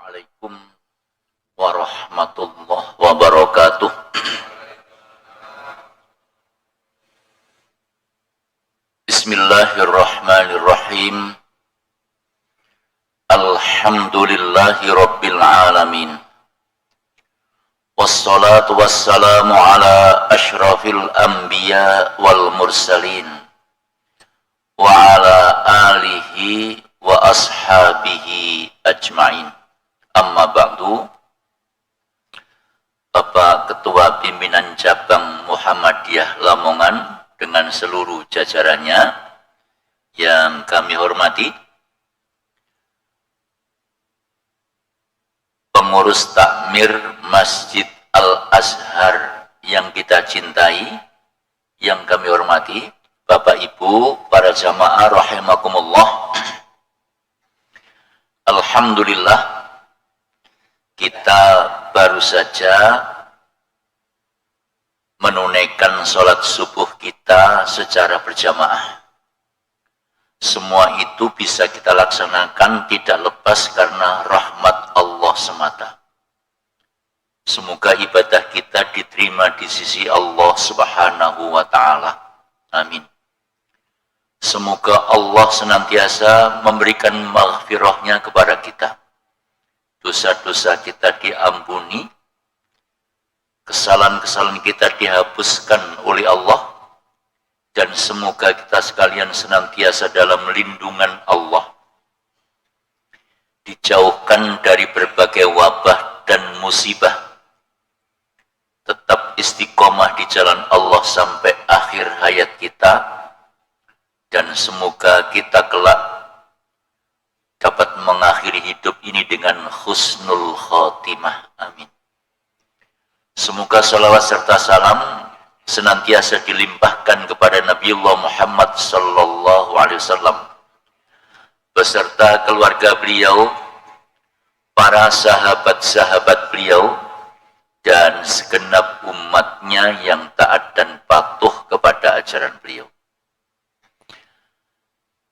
Assalamualaikum warahmatullahi wabarakatuh. Bismillahirrahmanirrahim. Alhamdulillahi rabbil alamin. Wassalatu wassalamu ala asyrafil anbiya wal mursalin wa ala alihi wa ashabihi ajma'in. Amma ba'du. Bapak Ketua Pimpinan Cabang Muhammadiyah Lamongan dengan seluruh jajarannya yang kami hormati, pengurus takmir Masjid Al-Azhar yang kita cintai, yang kami hormati, Bapak Ibu, para jamaah rahimakumullah. Alhamdulillah, kita baru saja menunaikan sholat subuh kita secara berjamaah. Semua itu bisa kita laksanakan tidak lepas karena rahmat Allah semata. Semoga ibadah kita diterima di sisi Allah Subhanahu wa ta'ala. Amin. Semoga Allah senantiasa memberikan maghfirahnya kepada kita. Dosa-dosa kita diampuni, kesalahan-kesalahan kita dihapuskan oleh Allah, dan semoga kita sekalian senantiasa dalam lindungan Allah, dijauhkan dari berbagai wabah dan musibah, tetap istiqomah di jalan Allah sampai akhir hayat kita, dan semoga kita kelak dapat mengakhiri hidup ini dengan husnul khotimah. Amin. Semoga salawat serta salam senantiasa dilimpahkan kepada Nabiullah Muhammad sallallahu alaihi wasallam beserta keluarga beliau, para sahabat-sahabat beliau, dan segenap umatnya yang taat dan patuh kepada ajaran beliau.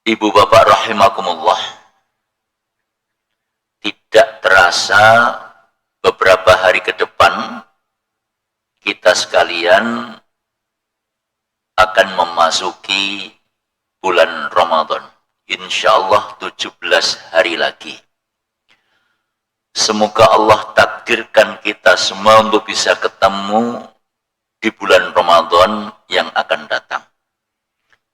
Ibu bapak rahimakumullah, tidak terasa beberapa hari ke depan kita sekalian akan memasuki bulan Ramadan. Insyaallah 17 hari lagi. Semoga Allah takdirkan kita semua untuk bisa ketemu di bulan Ramadan yang akan datang,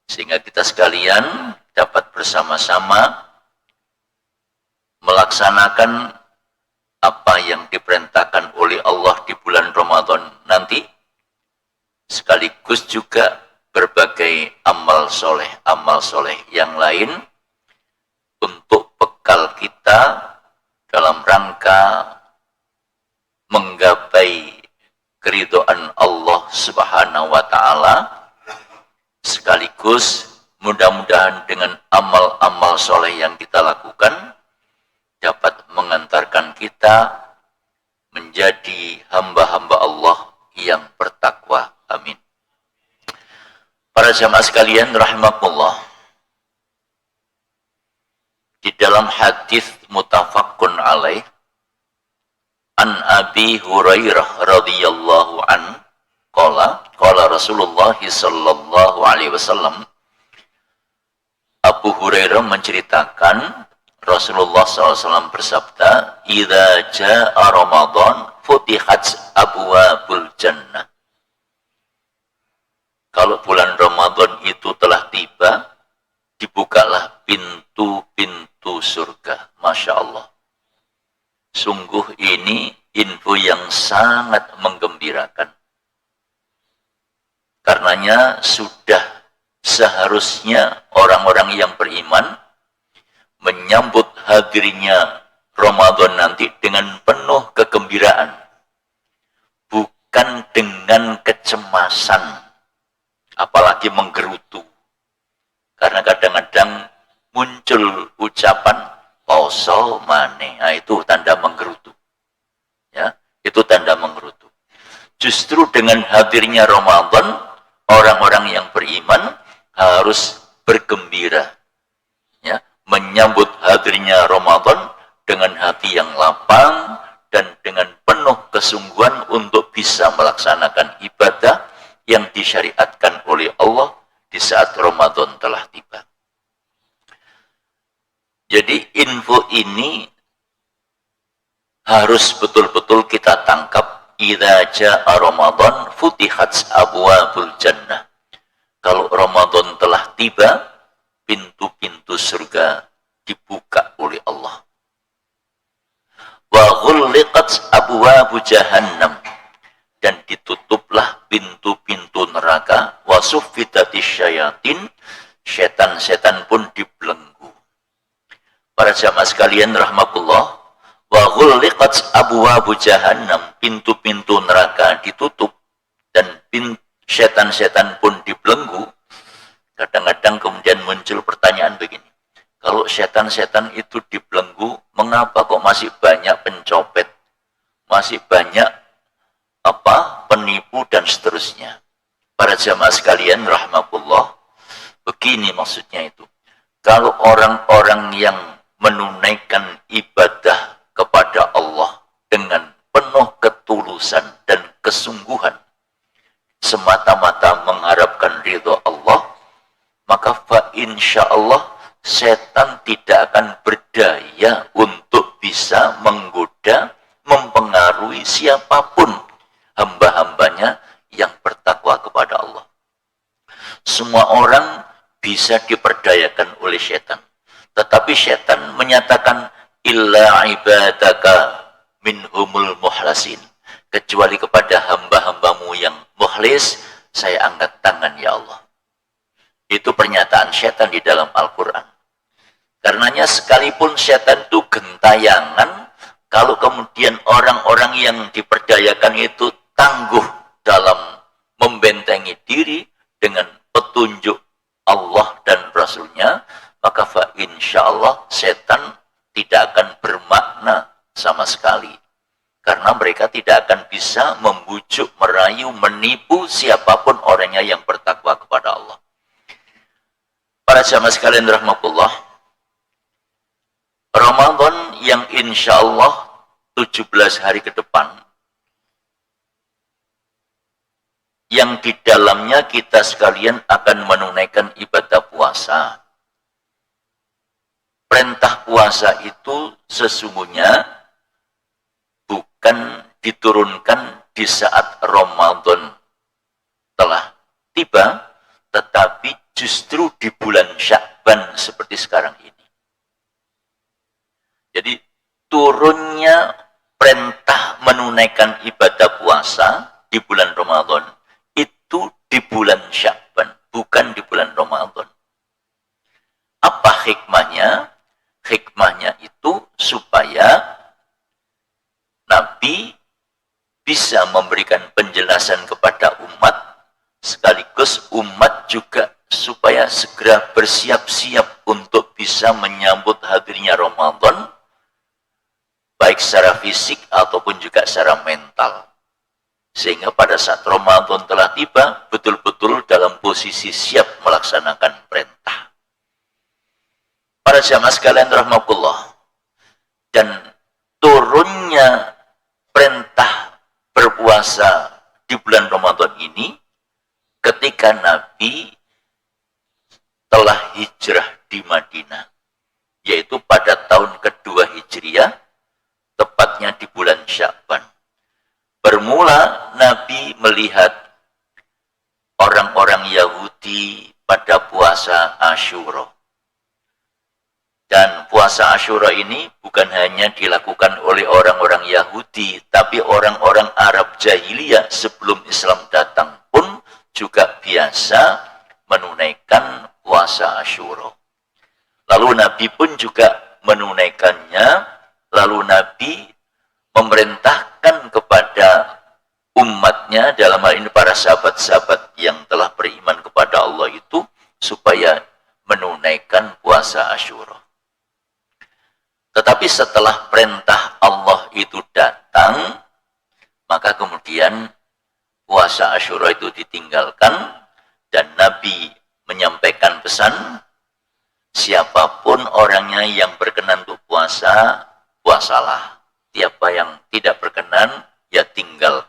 sehingga kita sekalian dapat bersama-sama melaksanakan apa yang diperintahkan oleh Allah di bulan Ramadan nanti, sekaligus juga berbagai amal soleh yang lain untuk bekal kita dalam rangka menggapai keridhaan Allah Subhanahu wa ta'ala, sekaligus mudah-mudahan dengan amal-amal soleh yang kita lakukan dapat mengantarkan kita menjadi hamba-hamba Allah yang bertakwa. Amin. Para jamaah sekalian rahimakumullah, di dalam hadis muttafaqun alaih an Abi Hurairah radhiyallahu an qala Rasulullah sallallahu alaihi wasallam, Abu Hurairah menceritakan Rasulullah SAW bersabda, "Idza jaa Ramadan futihat abwabul jannah." Kalau bulan Ramadan itu telah tiba, dibukalah pintu-pintu surga. Masya Allah. Sungguh ini info yang sangat menggembirakan. Karenanya sudah seharusnya orang-orang yang beriman menyambut hadirnya Ramadan nanti dengan penuh kegembiraan, bukan dengan kecemasan, apalagi menggerutu. Karena kadang-kadang muncul ucapan poso maneh, nah, itu tanda menggerutu. Ya, itu tanda menggerutu. Justru dengan hadirnya Ramadan, orang-orang yang beriman harus bergembira, ya, menyambut hadirnya Ramadan dengan hati yang lapang, tujuan untuk bisa melaksanakan ibadah yang disyariatkan oleh Allah di saat Ramadan telah tiba. Jadi info ini harus betul-betul kita tangkap. Idza jaa Ramadan futihat abwabul jannah. Kalau Ramadan telah tiba, pintu-pintu surga dibuka oleh Allah. Wa ghulliqat abwabu jahannam, dan ditutuplah pintu-pintu neraka. Wa suffidatis syayatin, setan-setan pun dibelenggu. Para jamaah sekalian rahmatullah, wa ghulliqat abwabu jahannam, pintu-pintu neraka ditutup dan setan-setan pun dibelenggu. Kadang-kadang kemudian muncul pertanyaan begini, kalau setan-setan itu dibelenggu, mengapa kok masih banyak pencopet, masih banyak penipu dan seterusnya? Para jamaah sekalian rahmatullah, begini maksudnya itu. Kalau orang-orang yang menunaikan ibadah kepada Allah dengan penuh ketulusan dan kesungguhan, semata-mata mengharapkan ridho Allah, maka fa insyaallah setan tidak akan berdaya untuk bisa menggoda, mempengaruhi siapapun hamba-hambanya yang bertakwa kepada Allah. Semua orang bisa diperdayakan oleh setan, tetapi setan menyatakan illa ibadaka minhumul muhlasin, kecuali kepada hamba-hambamu yang mukhlis saya angkat tangan ya Allah. Itu pernyataan setan di dalam Al-Quran. Karenanya sekalipun setan itu gentayangan, kalau kemudian orang-orang yang diperdayakan itu tangguh dalam membentengi diri dengan petunjuk Allah dan Rasulnya, maka fa insyaallah setan tidak akan bermakna sama sekali. Karena mereka tidak akan bisa membujuk, merayu, menipu siapapun orangnya yang bertakwa kepada Allah. Para jamaah sekalian rahmatullah, Ramadan yang insya Allah 17 hari ke depan, yang di dalamnya kita sekalian akan menunaikan ibadah puasa. Perintah puasa itu sesungguhnya bukan diturunkan di saat Ramadan telah tiba, tetapi justru di bulan Sya'ban seperti sekarang ini. Jadi turunnya perintah menunaikan ibadah puasa di bulan Ramadan itu di bulan Sya'ban, bukan di bulan Ramadan. Apa hikmahnya? Hikmahnya itu supaya Nabi bisa memberikan penjelasan kepada umat, sekaligus umat juga supaya segera bersiap-siap untuk bisa menyambut hadirnya Ramadan, baik secara fisik ataupun juga secara mental. Sehingga pada saat Ramadan telah tiba, betul-betul dalam posisi siap melaksanakan perintah. Para jamaah sekalian rahmatullah, dan turunnya perintah berpuasa di bulan Ramadan ini ketika Nabi telah hijrah di Madinah, yaitu pada tahun kedua Hijriah, tepatnya di bulan Sya'ban. Bermula Nabi melihat orang-orang Yahudi pada puasa Asyura. Dan puasa Asyura ini bukan hanya dilakukan oleh orang-orang Yahudi, tapi orang-orang Arab Jahiliyah sebelum Islam datang pun juga biasa menunaikan puasa Asyura. Lalu Nabi pun juga menunaikannya, lalu Nabi memerintahkan kepada umatnya, dalam hal ini para sahabat-sahabat yang telah beriman kepada Allah itu, supaya menunaikan puasa Asyura. Tetapi setelah perintah Allah itu datang, maka kemudian puasa Asyura itu ditinggalkan, dan Nabi menyampaikan pesan, siapapun orangnya yang berkenan untuk puasa, puasalah. Siapa yang tidak berkenan, ya tinggalkan.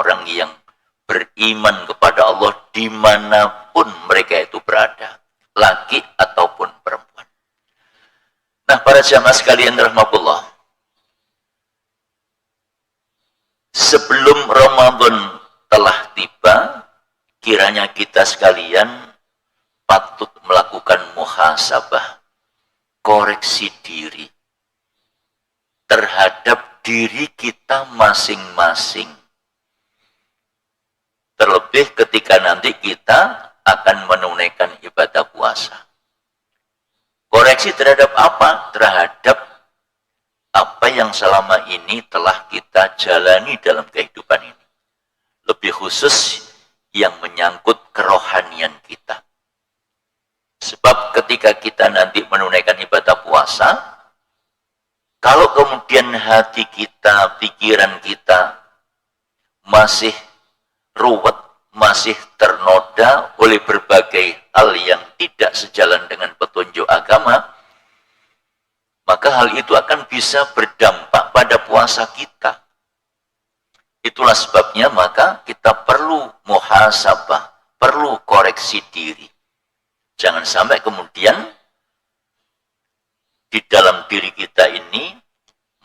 orang-orang yang beriman kepada Allah dimanapun mereka itu berada, laki ataupun perempuan. Nah, para jamaah sekalian rahmatullah, sebelum Ramadan telah tiba, kiranya kita sekalian patut melakukan muhasabah, koreksi diri terhadap diri kita masing-masing. Terlebih ketika nanti kita akan menunaikan ibadah puasa. Koreksi terhadap apa? Terhadap apa yang selama ini telah kita jalani dalam kehidupan ini. Lebih khusus yang menyangkut kerohanian kita. Sebab ketika kita nanti menunaikan ibadah puasa, kalau kemudian hati kita, pikiran kita masih ruwet, masih ternoda oleh berbagai hal yang tidak sejalan dengan petunjuk agama, maka hal itu akan bisa berdampak pada puasa kita. Itulah sebabnya maka kita perlu muhasabah, perlu koreksi diri. Jangan sampai kemudian di dalam diri kita ini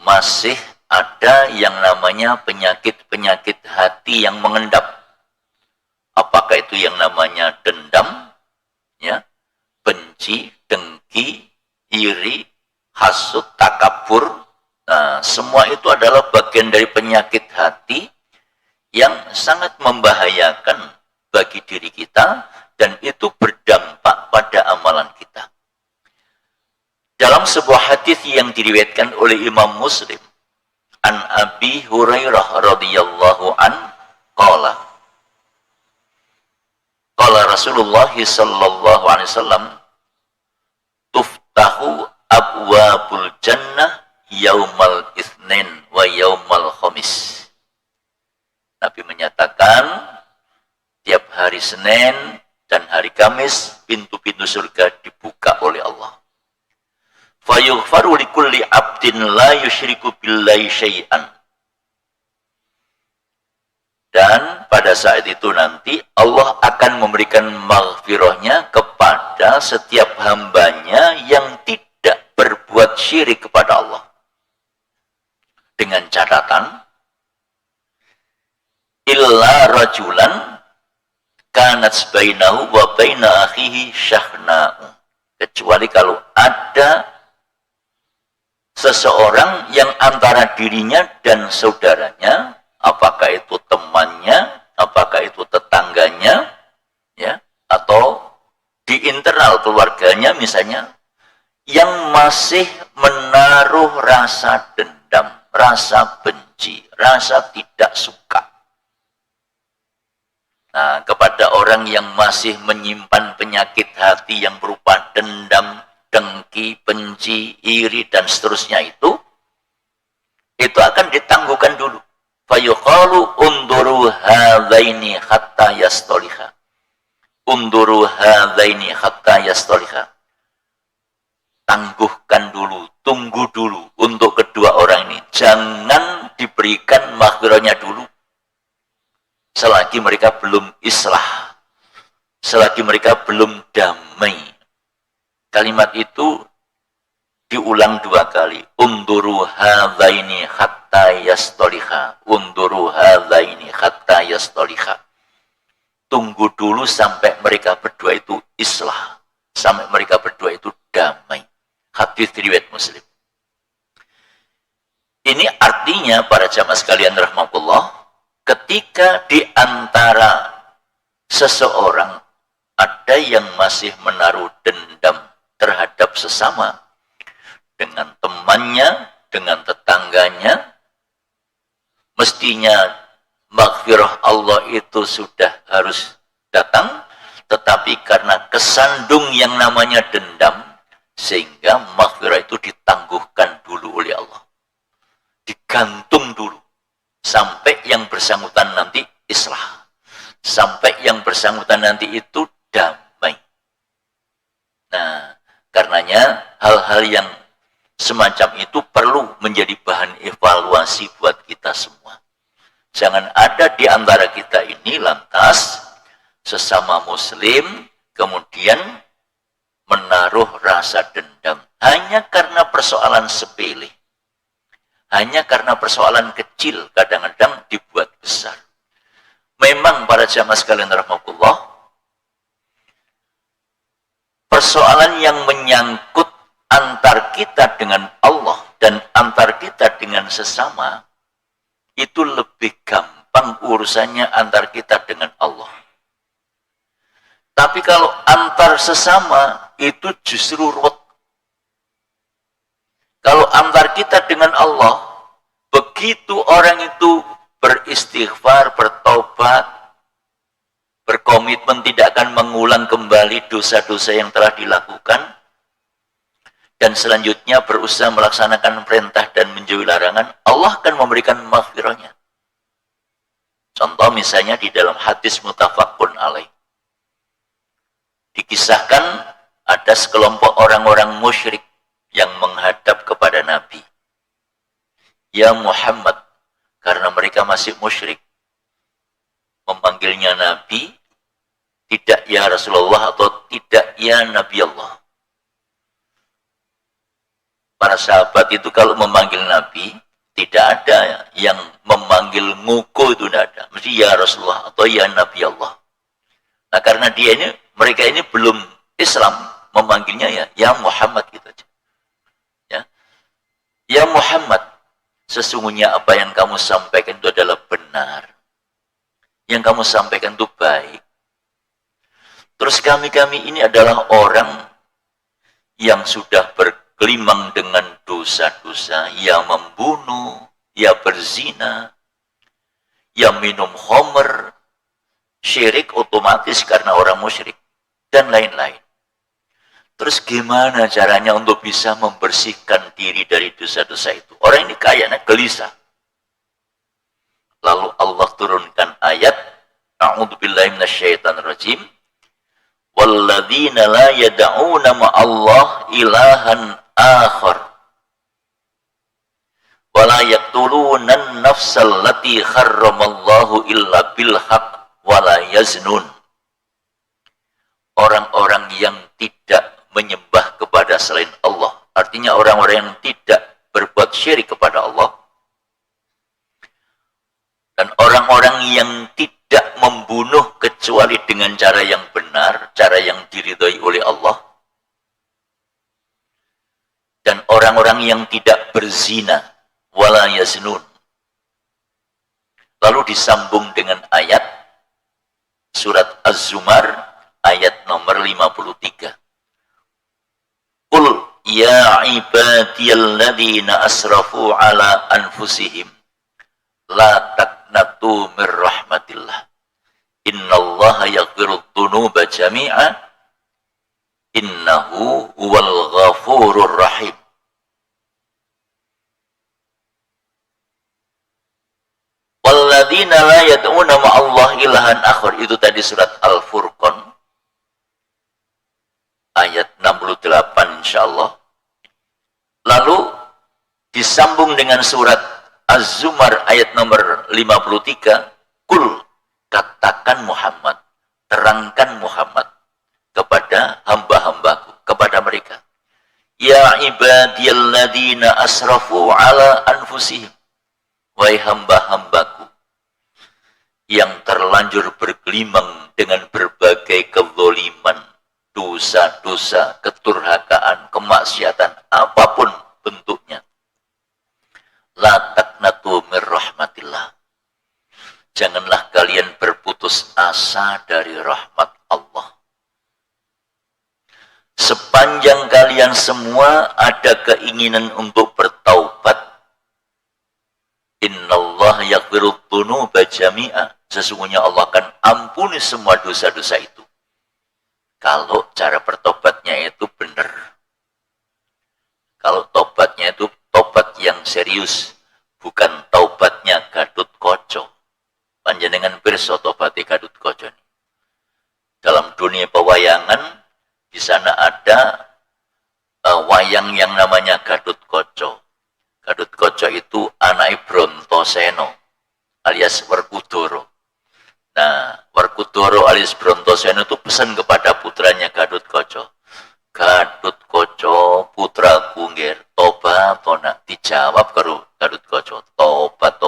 masih ada yang namanya penyakit-penyakit hati yang mengendap. Apakah itu yang namanya dendam, ya, benci, dengki, iri, hasud, takabur. Nah, semua itu adalah bagian dari penyakit hati yang sangat membahayakan bagi diri kita dan itu berdampak pada amalan kita. Dalam sebuah hadis yang diriwayatkan oleh Imam Muslim, an Abi Hurairah radhiyallahu an qala Rasulullah sallallahu alaihi wasallam tuftahu abwabul jannah yaumal itsnin wa yaumal khamis. Nabi menyatakan tiap hari Senin dan hari Kamis pintu-pintu surga dibuka oleh Allah. Fayughfaru likulli abdin la yusyriku billahi syai'an. Dan pada saat itu nanti Allah akan memberikan maghfirahnya kepada setiap hambanya yang tidak berbuat syirik kepada Allah. Dengan catatan, illa rajulan kanat bainahu wa baina akhihi syahna'u. Kecuali kalau ada seseorang yang antara dirinya dan saudaranya, apakah itu temannya, apakah itu tetangganya, ya, atau di internal keluarganya misalnya, yang masih menaruh rasa dendam, rasa benci, rasa tidak suka. Nah, kepada orang yang masih menyimpan penyakit hati yang berupa dendam, dengki, benci, iri, dan seterusnya itu akan ditangguhkan dulu. Fayuqalu unduru hadzaini hatta yastoliha. Unduru hadzaini hatta yastoliha. Tangguhkan dulu, tunggu dulu untuk kedua orang ini. Jangan diberikan maghfirahnya dulu selagi mereka belum islah, selagi mereka belum damai. Kalimat itu diulang 2 kali. Unduru hadzaini hatta yastoliha. Unduru hadzaini hatta yastoliha. Tunggu dulu sampai mereka berdua itu islah, sampai mereka berdua itu damai. Hadis riwayat Muslim. Ini artinya para jamaah sekalian rahmatullah, ketika di antara seseorang ada yang masih menaruh dendam terhadap sesama, dengan temannya, dengan tetangganya, mestinya maghfirah Allah itu sudah harus datang, tetapi karena kesandung yang namanya dendam, sehingga maghfirah itu ditangguhkan dulu oleh Allah. Digantung dulu, sampai yang bersangkutan nanti islah, sampai yang bersangkutan nanti itu damai. Nah, karenanya hal-hal yang semacam itu perlu menjadi bahan evaluasi buat kita semua. Jangan ada di antara sesama muslim, kemudian menaruh rasa dendam hanya karena persoalan sepele, hanya karena persoalan kecil, kadang-kadang dibuat besar. Memang para jamaah sekalian rahimakumullah, persoalan yang menyangkut antar kita dengan Allah dan antar kita dengan sesama itu lebih gampang urusannya antar kita dengan Allah. Tapi kalau antar sesama itu justru ruwet. Kalau antar kita dengan Allah, begitu orang itu beristighfar, bertobat, berkomitmen tidak akan mengulang kembali dosa-dosa yang telah dilakukan, dan selanjutnya berusaha melaksanakan perintah dan menjauhi larangan, Allah akan memberikan maghfirahnya. Contoh misalnya di dalam hadis muttafaqun alaih, dikisahkan ada sekelompok orang-orang musyrik yang menghadap kepada Nabi. Ya Muhammad, karena mereka masih musyrik, memanggilnya Nabi, tidak ya Rasulullah atau tidak ya Nabi Allah. Para sahabat itu kalau memanggil Nabi, tidak ada yang memanggil nguko, itu tidak ada. Mesti ya Rasulullah atau ya Nabi Allah. Nah karena mereka ini belum Islam, memanggilnya ya Muhammad gitu aja. Ya Muhammad, sesungguhnya apa yang kamu sampaikan itu adalah benar. Yang kamu sampaikan itu baik. Terus kami ini adalah orang yang sudah bergelimang dengan dosa-dosa, ya membunuh, ya berzina, ya minum khamr, syirik otomatis karena orang musyrik, dan lain-lain. Terus gimana caranya untuk bisa membersihkan diri dari dosa-dosa itu? Orang ini kayaknya gelisah. Lalu Allah turunkan ayat, A'udzubillahi minasyaitonirrajim, walladzina la yad'una ma'allah ilahan akhar wa la yaqtuluna an-nafsal lati harramallahu illa bil haqq wa la yaznun. Orang-orang yang tidak menyembah kepada selain Allah, artinya orang-orang yang tidak berbuat syirik kepada Allah, dan orang-orang yang tidak membunuh kecuali dengan cara yang benar, cara yang diridhoi oleh Allah, dan orang-orang yang tidak berzina, wala yaznun. Lalu disambung dengan ayat surat Az-Zumar ayat nomor 53. Qul ya ibadiyalladzina asrafu ala anfusihim la taqnatu mir rahmatillah innallaha yaghfirudz dzunuba jami'a innahu huwal ghafurur rahim. Walladzina la yad'una ma'allah ilahan akhar, itu tadi surat Al-Furqan ayat 68 insyaallah. Lalu disambung dengan surat Az-Zumar ayat nomor 53. Kul, katakan Muhammad, terangkan Muhammad kepada hamba-hambaku, kepada mereka. Ya ibadiyalladzina asrafu ala anfusihim, wahai hamba-hambaku yang terlanjur bergelimang dengan berbagai kezaliman, dosa-dosa, keturhakaan, kemaksiatan, apapun bentuknya. La taqnatu mir rahmatillah. Janganlah kalian berputus asa dari rahmat Allah. Sepanjang kalian semua ada keinginan untuk bertaubat, innallaha yaghfirudz dzunuba jami'a, sesungguhnya Allah akan ampuni semua dosa-dosa itu. Kalau cara bertobatnya itu benar. Kalau tobatnya itu tobat yang serius, bukan taubatnya Gadut Koco. Panjenengan pirsa tobate Gadut Koco. Dalam dunia pewayangan, di sana ada wayang yang namanya Gadut Koco. Gadut Koco itu anak Brontoseno alias Werkudara. Nah, Werkudara Doro alis Brontoseno itu pesan kepada putranya Gatotkaca. Gatotkaca putraku nggih tobat to nak dijawab karo Gatotkaca. Tobat.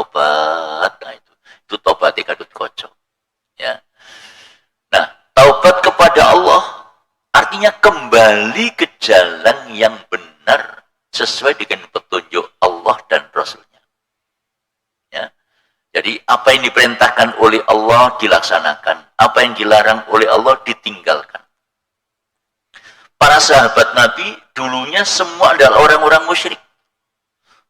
Nah itu tobat Gatotkaca. Ya. Nah, taubat kepada Allah artinya kembali ke jalan yang benar sesuai dengan petunjuk Allah dan Rasulnya. Ya. Jadi apa yang diperintahkan oleh Allah dilaksanakan, apa yang dilarang oleh Allah ditinggalkan. Para sahabat Nabi dulunya semua adalah orang-orang musyrik.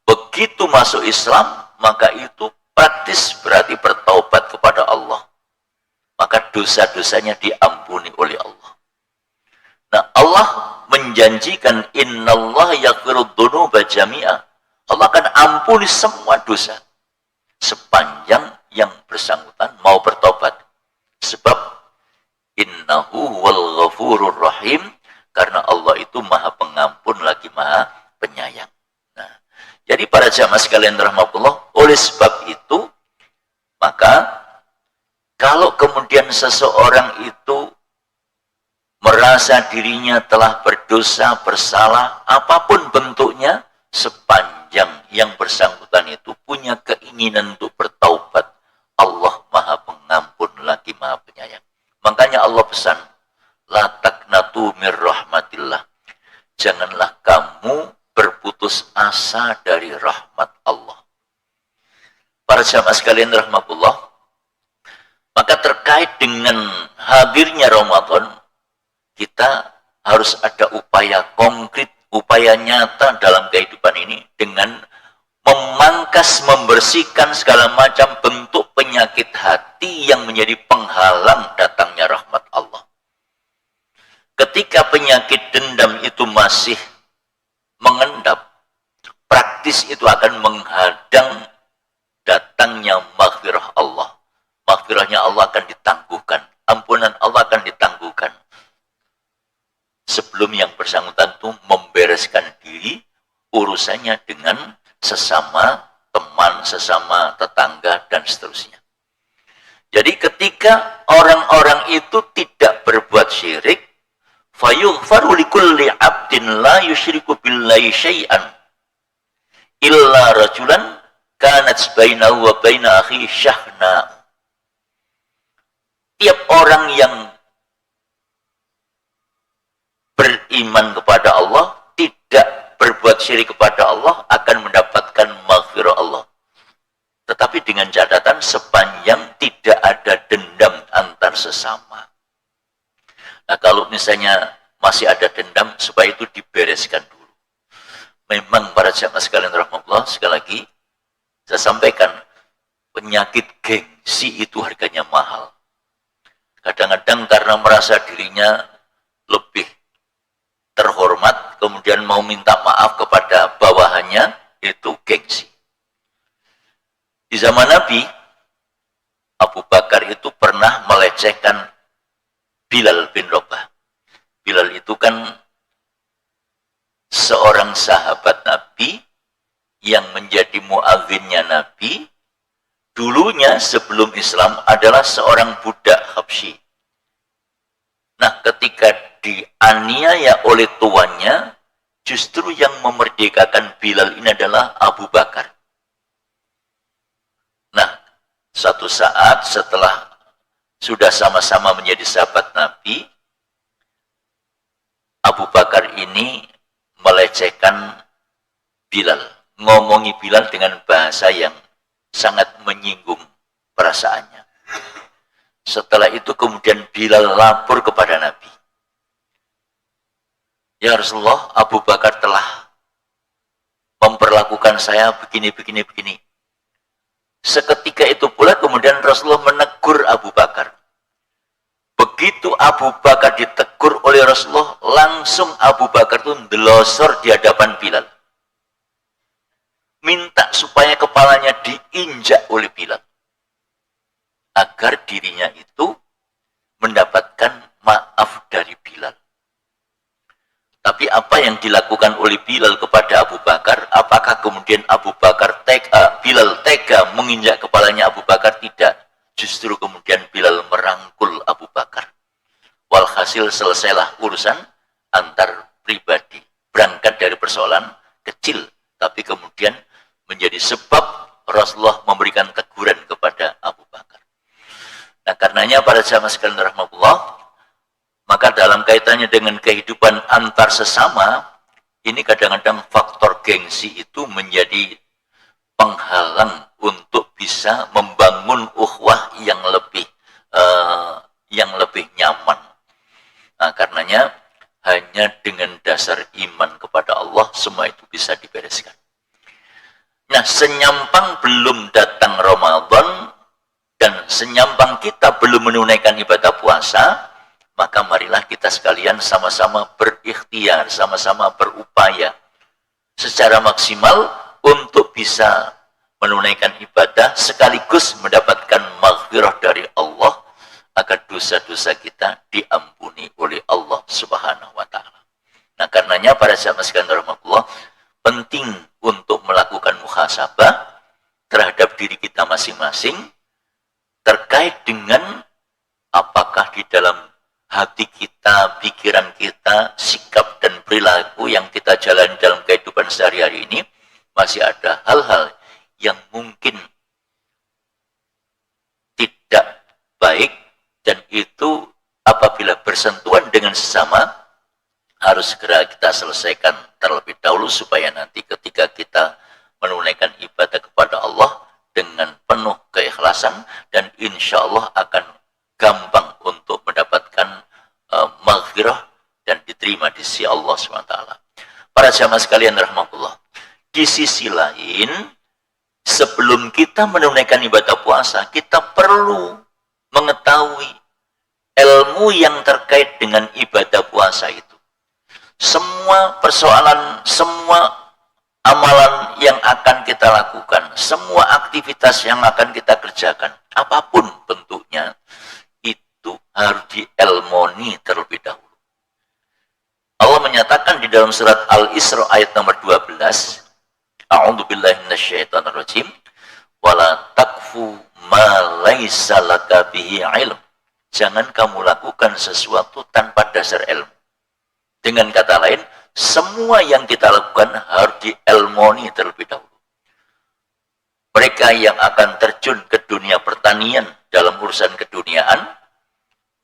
Begitu masuk Islam, maka itu praktis berarti bertaubat kepada Allah. Maka dosa-dosanya diampuni oleh Allah. Nah, Allah menjanjikan innallaha yaghfiru dzunuba jami'a. Allah akan ampuni semua dosa sepanjang yang bersangkutan mau bertobat. Sebab innahu wal ghafurur rahim, karena Allah itu Maha Pengampun lagi Maha Penyayang. Nah, jadi para jamaah sekalian rahmatullah, oleh sebab itu maka kalau kemudian seseorang itu merasa dirinya telah berdosa, bersalah, apapun bentuknya, sepanjang yang bersangkutan itu punya keinginan untuk bertaubat, Allah Maha Pengampun lagi Maha Penyayang. Makanya Allah pesan, la taqnatu mir rahmatillah. Janganlah kamu berputus asa dari rahmat Allah. Para jamaah sekalian rahmatullah, maka terkait dengan hadirnya Ramadan, kita harus ada upaya konkret, upaya nyata dalam kehidupan ini dengan memangkas, membersihkan segala macam bentuk penyakit hati yang menjadi penghalang datangnya rahmat Allah. Ketika penyakit dendam itu masih mengendap, praktis itu akan menghadang datangnya maghfirah Allah. Maghfirahnya Allah akan ditangguhkan, ampunan Allah akan ditangguhkan. Sebelum yang bersangkutan itu membereskan diri urusannya dengan sesama teman, sesama tetangga, dan seterusnya. Jadi ketika orang-orang itu tidak berbuat syirik, fayughfaru likulli 'abdin la yusyriku billahi syai'an illa rajulan kanat bainahu wa baina akhihi syahna. Tiap orang yang beriman kepada Allah, tidak berbuat syirik kepada Allah, akan mendapatkan maghfirah Allah. Tetapi dengan catatan sepanjang tidak ada dendam antar sesama. Nah, kalau misalnya masih ada dendam, supaya itu dibereskan dulu. Memang para jamaah sekalian rahmatullah, sekali lagi saya sampaikan, penyakit gengsi itu harganya mahal. Kadang-kadang karena merasa dirinya lebih terhormat, kemudian mau minta maaf kepada bawahannya, itu gengsi. Di zaman Nabi, Abu Bakar itu pernah melecehkan Bilal bin Rabah. Bilal itu kan seorang sahabat Nabi yang menjadi muadzinnya Nabi. Dulunya sebelum Islam adalah seorang budak Habsyi. Nah, ketika dianiaya oleh tuannya, justru yang memerdekakan Bilal ini adalah Abu Bakar. Nah, suatu saat setelah sudah sama-sama menjadi sahabat Nabi, Abu Bakar ini melecehkan Bilal, ngomongi Bilal dengan bahasa yang sangat menyinggung perasaannya. Setelah itu kemudian Bilal lapor kepada Nabi. Ya Rasulullah, Abu Bakar telah memperlakukan saya begini. Seketika itu pula kemudian Rasulullah menegur Abu Bakar. Begitu Abu Bakar ditegur oleh Rasulullah, langsung Abu Bakar itu ndelosor di hadapan Bilal. Minta supaya kepalanya diinjak oleh Bilal. Agar dirinya itu mendapatkan maaf dari Bilal. Tapi apa yang dilakukan oleh Bilal kepada Abu Bakar, apakah kemudian Bilal tega menginjak kepalanya Abu Bakar? Tidak. Justru kemudian Bilal merangkul Abu walhasil selesailah urusan antar pribadi. Berangkat dari persoalan kecil, tapi kemudian menjadi sebab Rasulullah memberikan teguran kepada Abu Bakar. Nah, karenanya para jamaah sekalian rahmatullah, maka dalam kaitannya dengan kehidupan antar sesama, ini kadang-kadang faktor gengsi itu menjadi penghalang untuk bisa membangun ukhuwah yang lebih nyaman. Nah, karenanya hanya dengan dasar iman kepada Allah semua itu bisa dibereskan. Nah, senyampang belum datang Ramadan dan senyampang kita belum menunaikan ibadah puasa, maka marilah kita sekalian sama-sama berikhtiar, sama-sama berupaya secara maksimal untuk bisa menunaikan ibadah sekaligus mendapatkan maghfirah dari Allah agar dosa-dosa kita diampuni oleh Allah Subhanahu wa taala. Nah, karenanya para jamaah sekalian rahmatullah, penting untuk melakukan muhasabah terhadap diri kita masing-masing terkait dengan apakah di dalam hati kita, pikiran kita, sikap dan perilaku yang kita jalani dalam kehidupan sehari-hari ini masih ada hal-hal yang mungkin tidak baik, dan itu apabila bersentuhan dengan sesama harus segera kita selesaikan terlebih dahulu supaya nanti ketika kita menunaikan ibadah kepada Allah dengan penuh keikhlasan dan insya Allah akan gampang untuk mendapatkan maghfirah dan diterima di sisi Allah SWT. Para jamaah sekalian rahmatullah, di sisi lain sebelum kita menunaikan ibadah puasa kita perlu mengetahui ilmu yang terkait dengan ibadah puasa itu. Semua persoalan, semua amalan yang akan kita lakukan, semua aktivitas yang akan kita kerjakan, apapun bentuknya, itu harus diilmoni terlebih dahulu. Allah menyatakan di dalam surat Al-Isra ayat nomor 12, A'udzubillahi minasyaitonirrajim, wala taqfu ma laisa laka bihi ilm. Jangan kamu lakukan sesuatu tanpa dasar ilmu. Dengan kata lain, semua yang kita lakukan harus diilmoni terlebih dahulu. Mereka yang akan terjun ke dunia pertanian dalam urusan keduniaan,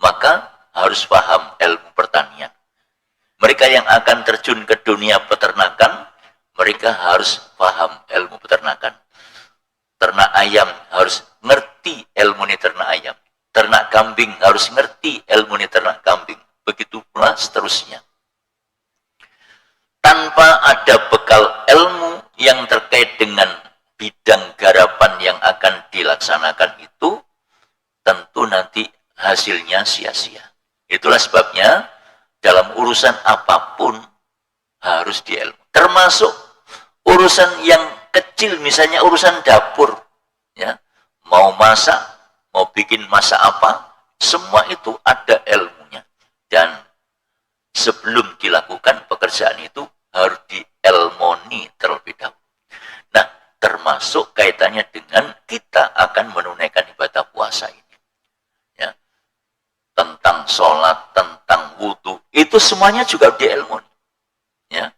maka harus paham ilmu pertanian. Mereka yang akan terjun ke dunia peternakan, mereka harus paham ilmu peternakan. Ternak ayam harus ngerti ilmu ternak ayam. Ternak kambing harus ngerti ilmu ternak kambing. Begitu pula seterusnya. Tanpa ada bekal ilmu yang terkait dengan bidang garapan yang akan dilaksanakan itu, tentu nanti hasilnya sia-sia. Itulah sebabnya dalam urusan apapun harus diilmu. Termasuk urusan yang kecil, misalnya urusan dapur. Ya, mau masak, mau bikin masak apa, semua itu ada ilmunya. Dan sebelum dilakukan pekerjaan itu harus diilmoni terlebih dahulu. Nah, termasuk kaitannya dengan kita akan menunaikan ibadah puasa ini. Ya, tentang sholat, tentang wudhu, itu semuanya juga diilmoni. Ya,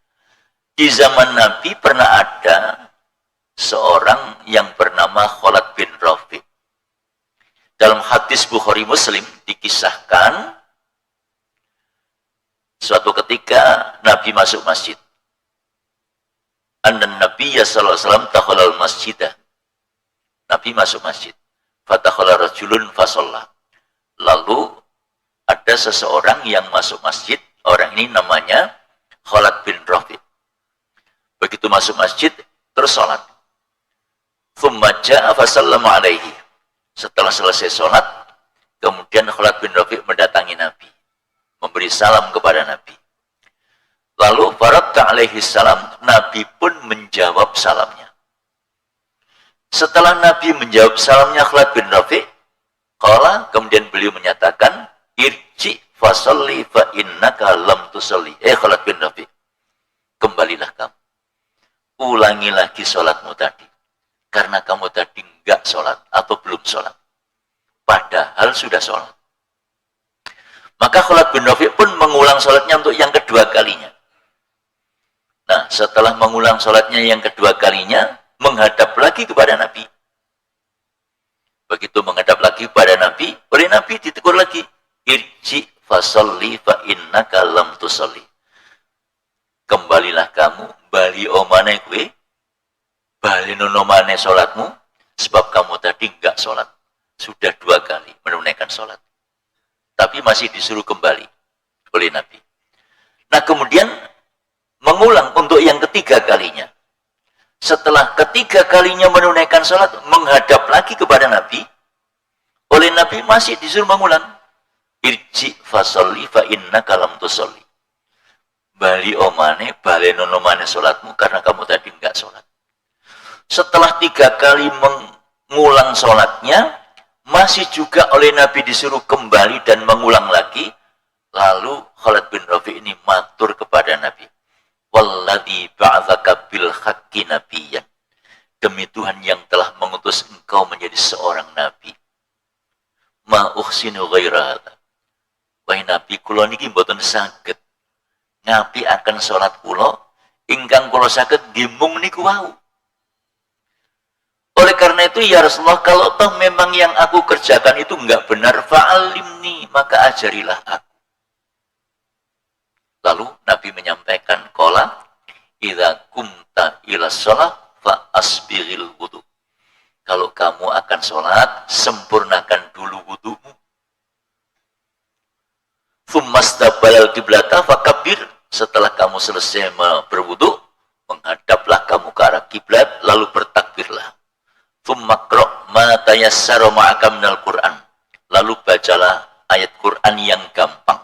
di zaman Nabi pernah ada seorang yang bernama Khalid bin Rafi. Dalam hadis Bukhari Muslim dikisahkan suatu ketika Nabi masuk masjid. Anna Nabiyya sallallahu alaihi wasallam dakhala al-masjidah. Nabi masuk masjid. Fatakhala rajulun fasalla. Lalu ada seseorang yang masuk masjid, orang ini namanya Khalid bin Rafi. Begitu masuk masjid terus salat. Tsumma jaa fa sallama alaihi. Setelah selesai salat, kemudian Khalid bin Rafi mendatangi Nabi, memberi salam kepada Nabi. Lalu faradda alaihi salam, Nabi pun menjawab salamnya. Setelah Nabi menjawab salamnya Khalid bin Rafi, qala, kemudian beliau menyatakan, irji fasalli fa innaka lam tusalli. Khalid bin Rafi, kembalilah kamu. Ulangi lagi salatmu tadi. Karena kamu tadi enggak sholat atau belum sholat. Padahal sudah sholat. Maka Khalid bin Rafi' pun mengulang sholatnya untuk yang kedua kalinya. Nah, setelah mengulang sholatnya yang kedua kalinya, menghadap lagi kepada Nabi. Begitu menghadap lagi kepada Nabi, oleh Nabi ditegur lagi, irji fasolli fa innaka lam tusolli. Kembalilah kamu, bali omane kue, bali nonomane sholatmu, sebab kamu tadi enggak sholat. Sudah 2 kali menunaikan sholat. Tapi masih disuruh kembali oleh Nabi. Nah, kemudian mengulang untuk yang ketiga kalinya. Setelah ketiga kalinya menunaikan sholat, menghadap lagi kepada Nabi, oleh Nabi masih disuruh mengulang. Irji fasolli fa innaka lam tusolli. Bali omane, bali nonomane sholatmu, karena kamu tadi enggak sholat. Setelah 3 kali mengulang sholatnya, masih juga oleh Nabi disuruh kembali dan mengulang lagi. Lalu Khalid bin Rafi' ini matur kepada Nabi, walladzi ba'atsaka bil haqqi nabiyyan, demi Tuhan yang telah mengutus engkau menjadi seorang nabi, ma uhsinu ghaira hadza. Wahai Nabi, kula niki mboten saged ngapi akan salat kula ingkang kula saged nggih mung niku wau. Oleh karena itu, ya Rasulullah, kalau toh memang yang aku kerjakan itu enggak benar, fa'alimni, maka ajarilah aku. Lalu Nabi menyampaikan, qala idza kumta ila shalah fa asbiril wudu. Kalau kamu akan sholat, sempurnakan dulu wudumu. Tsumastaqbalal qiblata fakabbir. Setelah kamu selesai berwudu, menghadaplah kamu ke arah kiblat, lalu bertakbirlah. Tsummakra ma tayassara ma'aka minal Qur'an. Lalu bacalah ayat Qur'an yang gampang.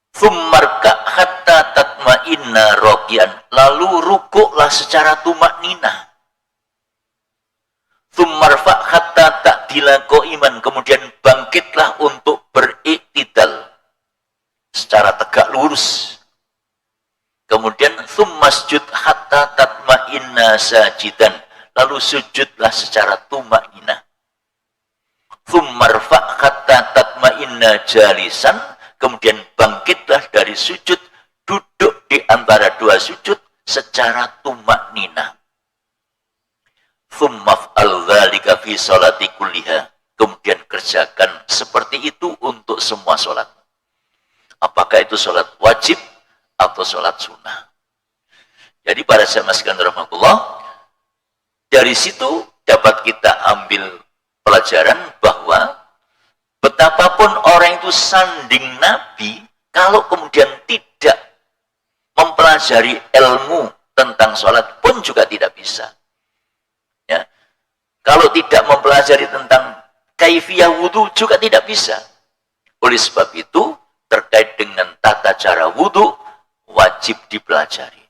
Tsummarka hatta tatma'inna raqian. Lalu rukuklah secara tumakninah. Tsummarfa hatta ta'dila qa'iman. Kemudian bangkitlah untuk beriktidal secara tegak lurus. Kemudian tsummasjud hatta tatma'inna sajidan. Lalu sujudlah secara tumakninah. Tsummarfa hatta tatma'inna jalisan. Kemudian bangkitlah dari sujud, duduk di antara 2 sujud secara tumakninah. Tsummaf'al dzalika fi sholati kulliha. Kemudian kerjakan seperti itu untuk semua sholat. Apakah itu sholat wajib atau sholat sunnah? Jadi para jamaah sekalian rahmatullah, dari situ dapat kita ambil pelajaran bahwa betapapun orang itu sanding Nabi, kalau kemudian tidak mempelajari ilmu tentang sholat pun juga tidak bisa. Ya. Kalau tidak mempelajari tentang kaifiyah wudu juga tidak bisa. Oleh sebab itu, terkait dengan tata cara wudu wajib dipelajari.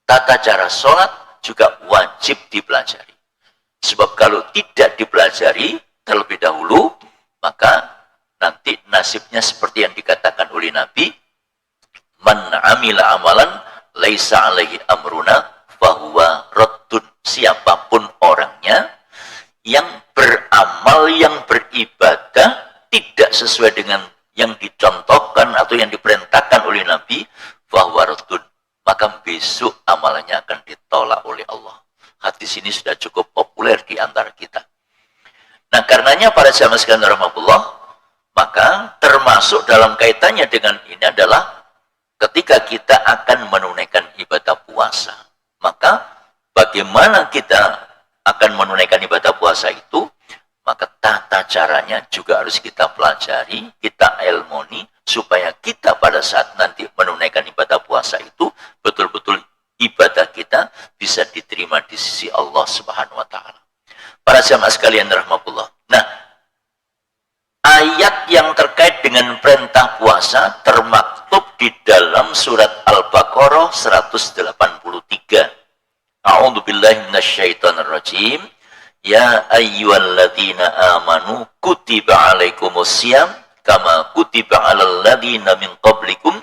Tata cara sholat juga wajib dipelajari. Sebab kalau tidak dipelajari terlebih dahulu, maka nanti nasibnya seperti yang dikatakan oleh Nabi, man amila amalan laisa alaihi amruna fahuwa raddun. Siapapun orangnya yang beramal, yang beribadah tidak sesuai dengan yang dicontohkan atau yang diperintahkan oleh Nabi, fahuwa raddun, maka besok amalannya akan ditolak oleh Allah. Hadis ini sudah cukup populer di antara kita. Nah, karenanya para jamaah sekalian rahmatullah, maka termasuk dalam kaitannya dengan ini adalah ketika kita akan menunaikan ibadah puasa, maka bagaimana kita akan menunaikan ibadah puasa itu, maka tata caranya juga harus kita pelajari, kita ilmoni, supaya kita pada saat nanti menunaikan ibadah puasa itu, betul-betul ibadah kita bisa diterima di sisi Allah Subhanahu wa Ta'ala. Para jamaah sekalian rahmatullah. Nah, ayat yang terkait dengan perintah puasa termaktub di dalam surat Al-Baqarah 183. A'udzubillahi minasyaitonirrajim. Ya ayyuhalladzina amanu kutiba alaikumusiyam kama kutiba alal ladzina min qablikum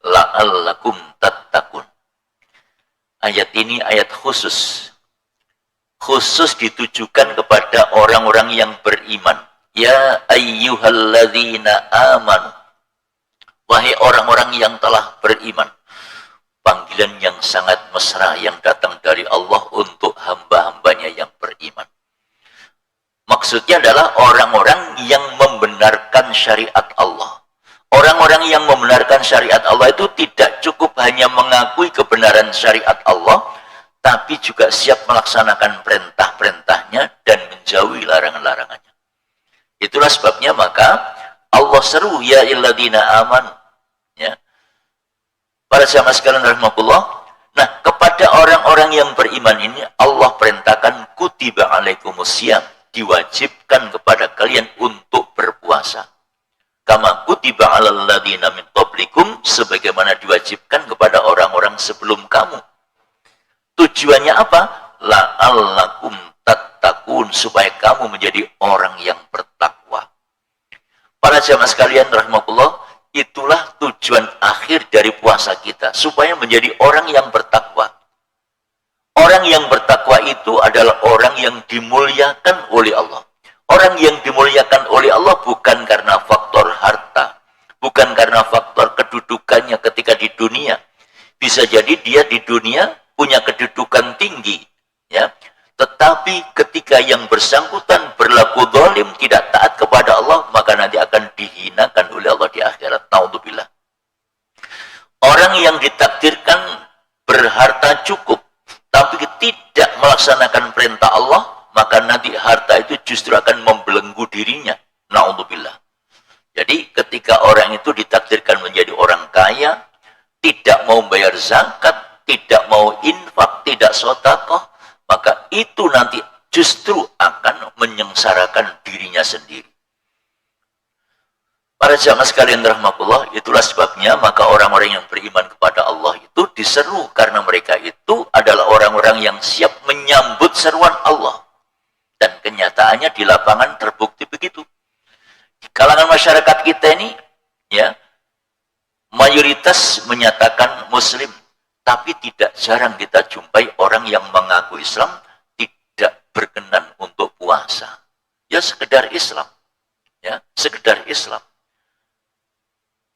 la'allakum tattaqun. Ayat ini ayat khusus ditujukan kepada orang-orang yang beriman. Ya ayyuhalladzina amanu, wahai orang-orang yang telah beriman. Panggilan yang sangat mesra yang datang dari Allah untuk hamba-hambanya yang beriman. Maksudnya adalah orang-orang yang membenarkan syariat Allah. Orang-orang yang membenarkan syariat Allah itu tidak cukup hanya mengakui kebenaran syariat Allah, tapi juga siap melaksanakan perintah-perintahnya dan menjauhi larangan-larangannya. Itulah sebabnya maka Allah seru, ya illadzina amanu. Ya. Para jamaah sekalian rahmatullah. Nah, kepada orang-orang yang beriman ini Allah perintahkan kutiba alaikumusiyam, diwajibkan kepada kalian untuk berpuasa. Kama kutiba alal ladzina min qablikum, sebagaimana diwajibkan kepada orang-orang sebelum kamu. Tujuannya apa? La'allakum tattaqun, supaya kamu menjadi orang yang bertakwa. Para jamaah sekalian rahmatullah, itulah tujuan akhir dari puasa kita, supaya menjadi orang yang bertakwa. Orang yang bertakwa itu adalah orang yang dimuliakan oleh Allah. Orang yang dimuliakan oleh Allah bukan karena faktor harta, bukan karena faktor kedudukannya ketika di dunia. Bisa jadi dia di dunia punya kedudukan tinggi, ya. Tetapi ketika yang bersangkutan berlaku zalim, tidak taat kepada Allah, maka nanti akan dihinakan oleh Allah di akhirat. Naudzubillah. Orang yang ditakdirkan berharta cukup, tapi tidak melaksanakan perintah Allah, maka nanti harta itu justru akan membelenggu dirinya. Naudzubillah. Jadi ketika orang itu ditakdirkan menjadi orang kaya, tidak mau bayar zakat, tidak mau infak, tidak sedekah, maka itu nanti justru akan menyengsarakan dirinya sendiri. Para jamaah sekalian rahmatullah, itulah sebabnya maka orang-orang yang beriman kepada Allah itu diseru, karena mereka itu adalah orang-orang yang siap menyambut seruan Allah. Dan kenyataannya di lapangan terbukti begitu. Di kalangan masyarakat kita ini, ya, mayoritas menyatakan Muslim, tapi tidak jarang kita jumpai orang yang mengaku Islam tidak berkenan untuk puasa. Ya sekedar Islam. Ya, sekedar Islam.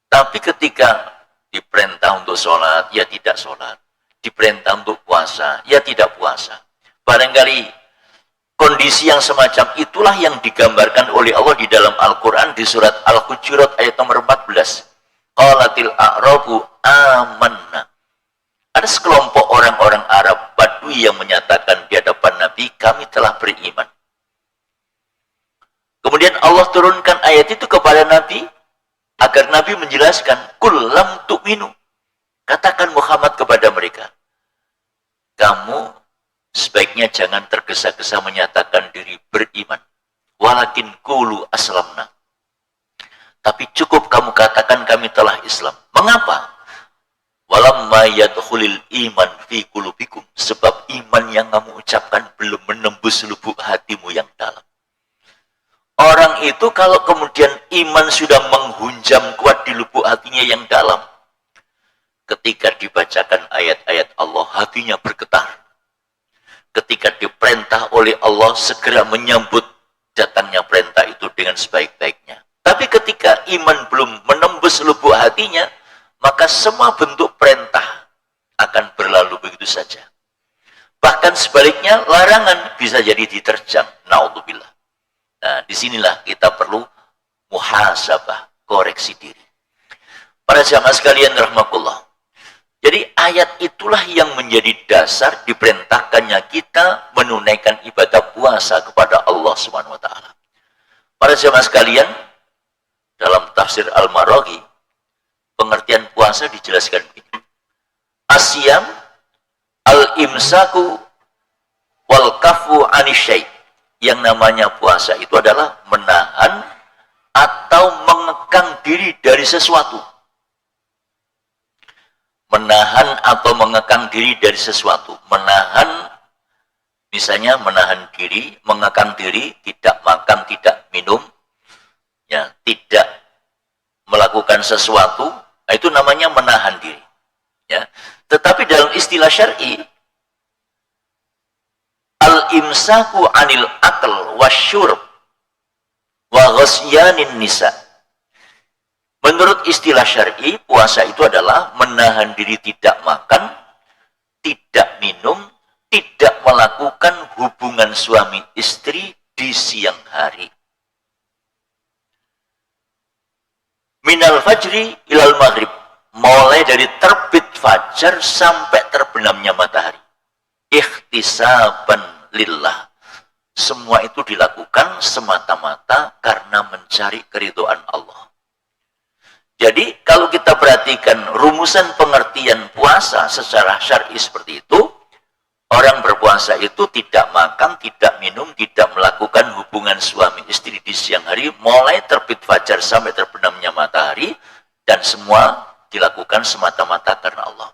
Tapi ketika diperintah untuk sholat, ya tidak sholat. Diperintah untuk puasa, ya tidak puasa. Barangkali kondisi yang semacam itulah yang digambarkan oleh Allah di dalam Al-Quran di surat Al-Hujurat ayat nomor 14. Qalatil a'rabu amanna. Ada sekelompok orang-orang Arab Badui yang menyatakan di hadapan Nabi, kami telah beriman. Kemudian Allah turunkan ayat itu kepada Nabi, agar Nabi menjelaskan, kul lam tu'minu. Katakan Muhammad kepada mereka, kamu sebaiknya jangan tergesa-gesa menyatakan diri beriman. Walakin qulu aslamna. Tapi cukup kamu katakan kami telah Islam. Mengapa? Walamma yadkhulil iman fi qulubikum, sebab iman yang kamu ucapkan belum menembus lubuk hatimu yang dalam. Orang itu kalau kemudian iman sudah menghunjam kuat di lubuk hatinya yang dalam, ketika dibacakan ayat-ayat Allah, hatinya bergetar. Ketika diperintah oleh Allah, segera menyambut datangnya perintah itu dengan sebaik-baiknya. Tapi ketika iman belum menembus lubuk hatinya, maka semua bentuk perintah akan berlalu begitu saja. Bahkan sebaliknya, larangan bisa jadi diterjang. Naudzubillah. Nah, disinilah kita perlu muhasabah, koreksi diri. Para jamaah sekalian rahmatullah. Jadi ayat itulah yang menjadi dasar diperintahkannya kita menunaikan ibadah puasa kepada Allah Subhanahu wa taala. Para jamaah sekalian, dalam tafsir Al-Maraghi, pengertian puasa dijelaskan begini. Asyam al-imsaku wal kafu anisyai. Yang namanya puasa itu adalah menahan atau mengekang diri dari sesuatu. Menahan atau mengekang diri dari sesuatu. Menahan, misalnya menahan diri, mengekang diri, tidak makan, tidak minum, ya, tidak melakukan sesuatu, itu namanya menahan diri. Ya. Tetapi dalam istilah syar'i, al-imsaku anil akal wasyurb wa wa ghasyanin nisa. Menurut istilah syar'i, puasa itu adalah menahan diri tidak makan, tidak minum, tidak melakukan hubungan suami istri di siang hari. Minal fajri ilal maghrib, mulai dari terbit fajar sampai terbenamnya matahari. Ikhtisaban lillah. Semua itu dilakukan semata-mata karena mencari keridhaan Allah. Jadi kalau kita perhatikan rumusan pengertian puasa secara syar'i seperti itu, orang berpuasa itu tidak makan, tidak minum, tidak melakukan hubungan suami istri di siang hari, mulai terbit fajar sampai terbenamnya matahari, dan semua dilakukan semata-mata karena Allah.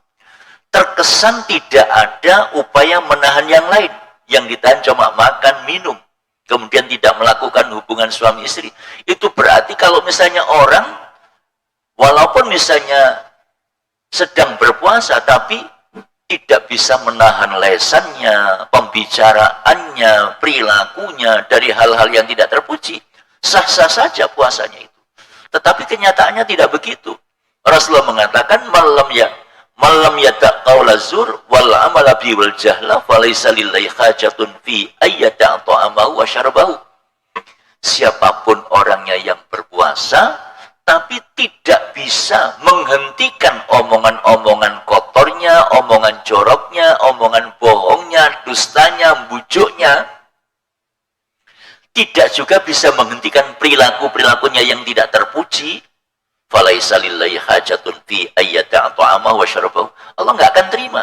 Terkesan tidak ada upaya menahan yang lain. Yang ditahan cuma makan, minum, kemudian tidak melakukan hubungan suami istri. Itu berarti kalau misalnya orang, walaupun misalnya sedang berpuasa, tapi tidak bisa menahan lesannya, pembicaraannya, perilakunya dari hal-hal yang tidak terpuji, sah-sah saja puasanya itu. Tetapi kenyataannya tidak begitu. Rasulullah mengatakan, malam yata' qawla zur wal amala bi wal jahla falaysa lillahi hajatun fi ayyata' ta'amahu wa syarabahu. Siapapun orangnya yang berpuasa tapi tidak bisa menghentikan omongan-omongan kotornya, omongan joroknya, omongan bohongnya, dustanya, bujuknya, tidak juga bisa menghentikan perilaku-perilakunya yang tidak terpuji, falaisa lillahi hajatun fi ayyata' ta'amahu wa syarabahu. Allah nggak akan terima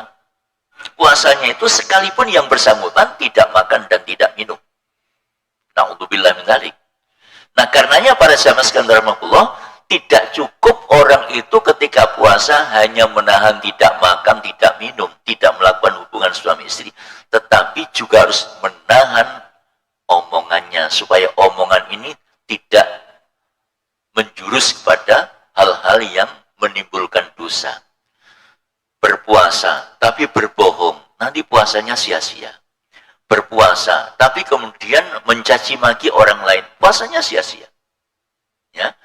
puasanya itu sekalipun yang bersangkutan tidak makan dan tidak minum. Na'udzubillah min dzalik. Nah, karenanya para jamaah sekalian rahmatullah, tidak cukup orang itu ketika puasa hanya menahan tidak makan, tidak minum, tidak melakukan hubungan suami istri, tetapi juga harus menahan omongannya supaya omongan ini tidak menjurus kepada hal-hal yang menimbulkan dosa. Berpuasa tapi berbohong, nanti puasanya sia-sia. Berpuasa tapi kemudian mencaci maki orang lain, puasanya sia-sia. Ya.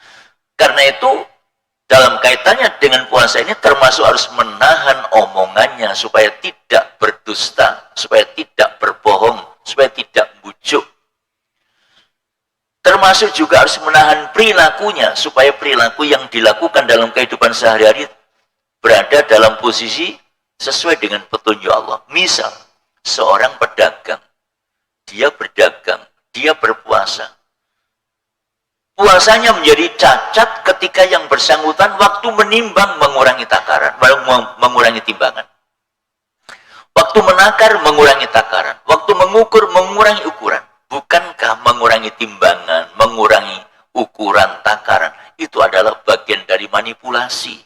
Karena itu dalam kaitannya dengan puasa ini termasuk harus menahan omongannya supaya tidak berdusta, supaya tidak berbohong, supaya tidak bujuk. Termasuk juga harus menahan perilakunya supaya perilaku yang dilakukan dalam kehidupan sehari-hari berada dalam posisi sesuai dengan petunjuk Allah. Misal seorang pedagang, dia berdagang, dia berpuasa. Puasanya menjadi cacat ketika yang bersangkutan waktu menimbang mengurangi takaran, mengurangi timbangan. Waktu menakar mengurangi takaran, waktu mengukur mengurangi ukuran. Bukankah mengurangi timbangan, mengurangi ukuran takaran itu adalah bagian dari manipulasi?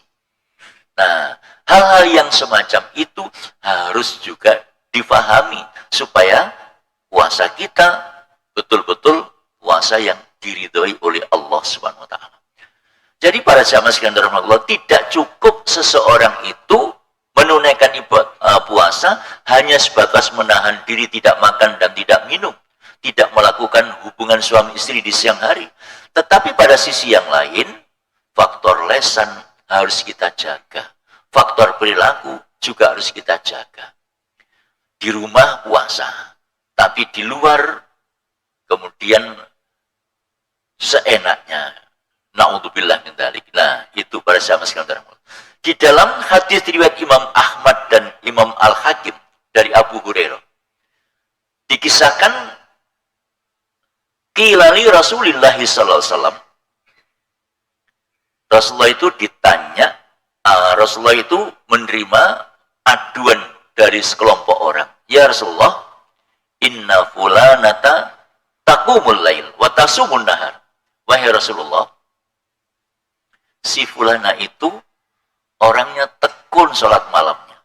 Nah, hal-hal yang semacam itu harus juga difahami supaya puasa kita betul-betul puasa yang diridhoi oleh Allah Subhanahu wa taala. Jadi para jamaah sekalian rahmatullah, tidak cukup seseorang itu menunaikan ibadah puasa hanya sebatas menahan diri tidak makan dan tidak minum, tidak melakukan hubungan suami istri di siang hari. Tetapi pada sisi yang lain, faktor lesan harus kita jaga. Faktor perilaku juga harus kita jaga. Di rumah puasa, tapi di luar kemudian seenaknya. Na'udzubillah min dzalik. Nah, itu para sahabat sekalian. Di dalam hadis riwayat Imam Ahmad dan Imam Al-Hakim dari Abu Hurairah dikisahkan qilali Rasulullah sallallahu alaihi wasallam. Rasulullah itu ditanya, Rasulullah itu menerima aduan dari sekelompok orang. Ya Rasulullah, inna fulanata taqumul lail wa tasumun nahar. Wahai Rasulullah, si fulana itu orangnya tekun sholat malamnya.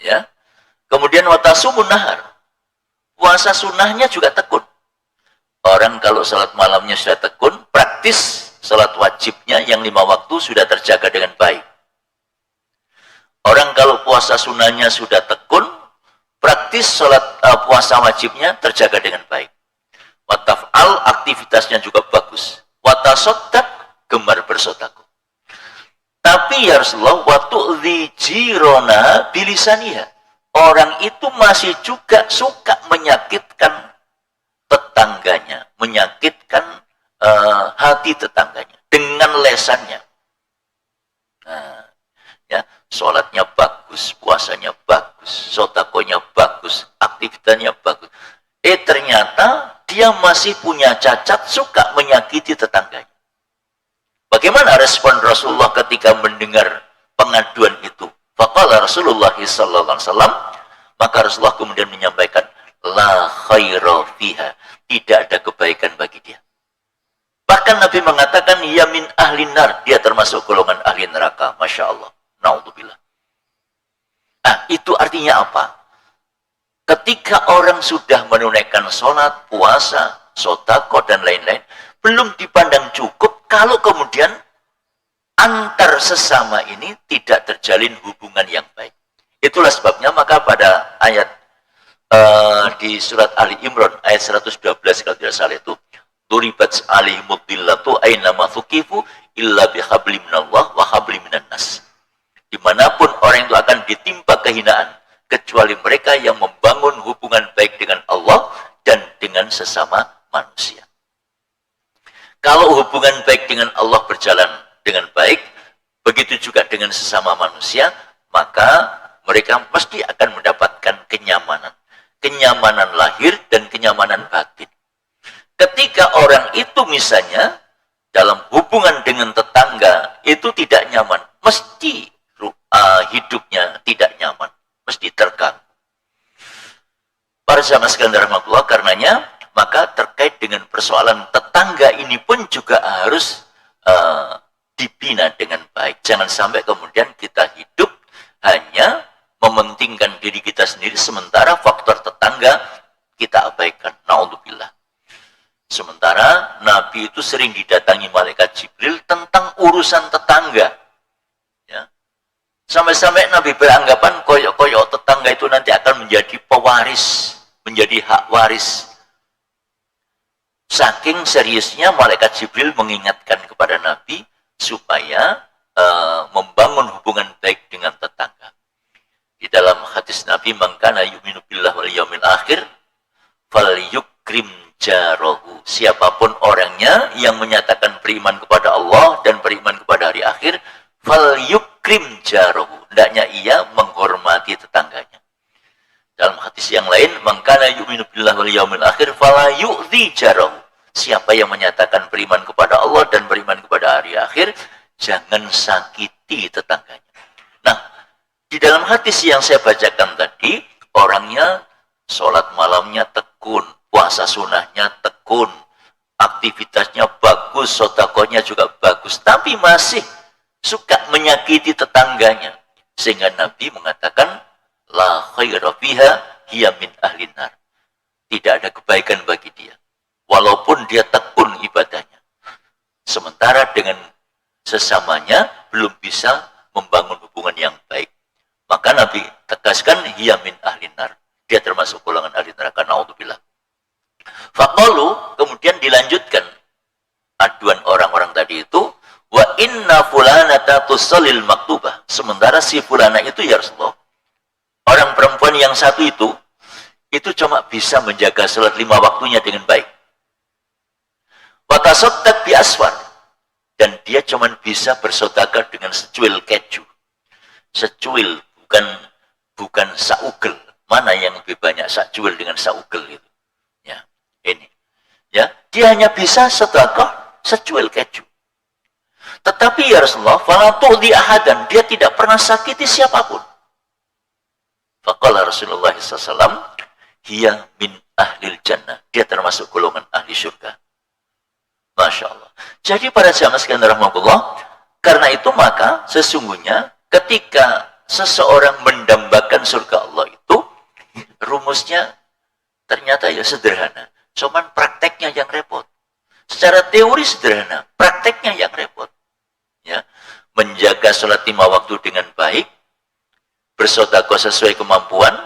Ya. Kemudian wa tasumun nahar. Puasa sunnahnya juga tekun. Orang kalau sholat malamnya sudah tekun, praktis sholat wajibnya yang 5 waktu sudah terjaga dengan baik. Orang kalau puasa sunnahnya sudah tekun, praktis sholat puasa wajibnya terjaga dengan baik. Wataf'al, aktivitasnya juga bagus. bersodako. Tapi ya Rasulullah, waktu dijirona bilisaniha, orang itu masih juga suka menyakitkan tetangganya, menyakitkan hati tetangganya dengan lesannya. Nah, ya, sholatnya bagus, puasanya bagus, sodakonya bagus, aktivitasnya bagus. Ternyata dia masih punya cacat, suka menyakiti tetangganya. Bagaimana respon Rasulullah ketika mendengar pengaduan itu? Faqala Rasulullah sallallahu alaihi wasallam, maka Rasulullah kemudian menyampaikan, la khaira fiha, tidak ada kebaikan bagi dia. Bahkan Nabi mengatakan, ya min ahli nar, dia termasuk golongan ahli neraka. Masya Allah. Na'udzubillah. Itu artinya apa? Ketika orang sudah menunaikan sholat, puasa, sodako, dan lain-lain, belum dipandang cukup kalau kemudian antar sesama ini tidak terjalin hubungan yang baik. Itulah sebabnya maka pada ayat di surat Ali Imran ayat 112 kalau tidak salah itu, duribat alaihimud dillatu aynama thuqifu illa bihablim minallah wa hablim minan nas. Dimanapun orang itu akan ditimpa kehinaan kecuali mereka yang membangun hubungan baik dengan Allah dan dengan sesama manusia. Kalau hubungan baik dengan Allah berjalan dengan baik, begitu juga dengan sesama manusia, maka mereka pasti akan mendapatkan kenyamanan. Kenyamanan lahir dan kenyamanan batin. Ketika orang itu misalnya dalam hubungan dengan tetangga itu tidak nyaman, mesti hidupnya tidak nyaman, mesti terganggu. Para jamaah sekalian rahmatullah, karenanya maka terkait dengan persoalan tetangga ini pun juga harus dibina dengan baik. Jangan sampai kemudian kita hidup hanya mementingkan diri kita sendiri, sementara faktor tetangga kita abaikan. Na'udzubillah. Sementara Nabi itu sering didatangi malaikat Jibril tentang urusan tetangga. Ya. Sampai-sampai Nabi beranggapan koyok-koyok tetangga itu nanti akan menjadi pewaris, menjadi hak waris. Saking seriusnya malaikat Jibril mengingatkan kepada Nabi supaya membangun hubungan baik dengan tetangga. Di dalam hadis Nabi, man kana yu'minu billahi wal yaumil akhir falyukrim jarahu. Siapapun orangnya yang menyatakan beriman kepada Allah dan beriman kepada hari akhir, falyukrim jarahu. Hendaknya ia menghormati tetangganya. Dalam hadis yang lain, man kana yu'minu billahi wal yaumil akhir fala yu'dzi jarahu. Siapa yang menyatakan beriman kepada Allah dan beriman kepada hari akhir, jangan sakiti tetangganya. Nah, di dalam hadis yang saya bacakan tadi, orangnya sholat malamnya tekun, puasa sunnahnya tekun, aktivitasnya bagus, sodakonya juga bagus, tapi masih suka menyakiti tetangganya. Sehingga Nabi mengatakan, la khaira fiha hiya min ahlin nar. Tidak ada kebaikan bagi dia, walaupun dia tekun ibadahnya. Sementara dengan sesamanya belum bisa membangun hubungan yang baik. Maka Nabi tegaskan, hiya min ahlin nar. Dia termasuk golongan ahli neraka. Na'udzubillah. Faqalu, kemudian dilanjutkan aduan orang-orang tadi itu, wa inna fulanata tusallil maktubah. Sementara si fulana itu, ya Rasulullah, orang perempuan yang satu itu cuma bisa menjaga salat 5 waktunya dengan baik. Wa tasaddaq bi aswar, dan dia cuma bisa bersedekah dengan secuil keju. Secuil, bukan saugel. Mana yang lebih banyak, sacuil dengan saugel itu? Ya, ini. Ya, dia hanya bisa sedekah secuil keju. Tetapi ya Rasulullah, fala tu'dhi ahadan, dia tidak pernah sakiti siapapun. Faqala Rasulullah SAW, hiya min ahlil jannah. Dia termasuk golongan ahli surga. Masya Allah. Jadi para jamaah sekalian rahmatullah, karena itu maka sesungguhnya ketika seseorang mendambakan surga Allah itu, rumusnya ternyata ya sederhana. Cuman prakteknya yang repot. Secara teori sederhana, prakteknya yang repot. Ya, menjaga sholat 5 waktu dengan baik, bersedekah sesuai kemampuan,